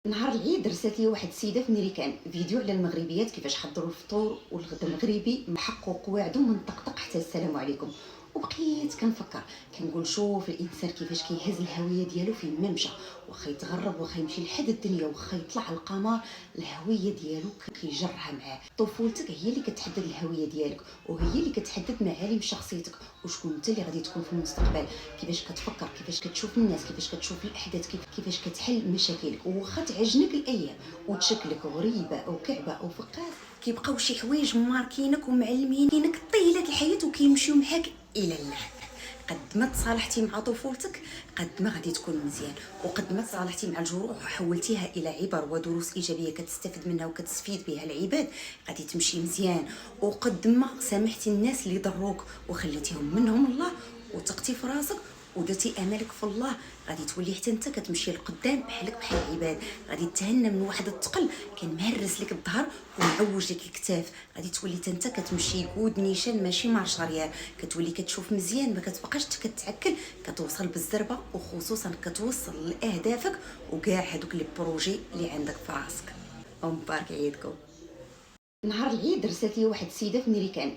نهار العيد رسلت لي واحد السيده في ميريكان فيديو على المغربيات كيفاش حضروا الفطور والغدا المغربي محقق قواعده من طقطق حتى السلام عليكم. وبقيت كنفكر كنقول شوف الانسان كيفاش كيهز الهويه ديالو فين ما مشى، واخا يتغرب واخا يمشي لحد الدنيا واخا يطلع على القمر، الهويه ديالو كيجرها معاه. طفولتك هي اللي كتحدد الهويه ديالك وهي اللي كتحدد معالم شخصيتك وشكون انت اللي غادي تكون في المستقبل. كيفاش كتفكر، كيفاش كتشوف الناس، كيفاش كتشوف الاحداث، كيفاش كتحل مشاكلك. وواخا تعجنك الايام وتشكلك غريبه او كعبه او فقاس، كيبقاو شي حوايج ماركينك ومعلمينك طيله الحياه وكيمشيو معاك الى اللحد. قد ما تصالحتي مع طفولتك قد ما غادي تكون مزيان، وقد ما تصالحتي مع الجروح وحولتيها الى عبر ودروس ايجابيه كتستفد منها وكتستفيد بها العباد غادي تمشي مزيان. وقد ما سامحتي الناس اللي ضروك وخليتيهم منهم الله وثقتي في راسك ودرتي امالك في الله، غادي تولي حتى انت كتمشي لقدام بحالك بحال العباد. غادي تهنى من واحد الثقل كان مهرس لك الظهر ومعوج لك الكتاف، غادي تولي حتى انت كتمشي كود نيشان ماشي مارش اريير، كتولي كتشوف مزيان ما كتبقاش كتعكل، كتوصل بالزربه وخصوصا كتوصل لاهدافك وكاع هذوك لي بروجي اللي عندك في راسك. ومبارك عيدكم. نهار العيد رسلت لي واحد السيده في ميريكان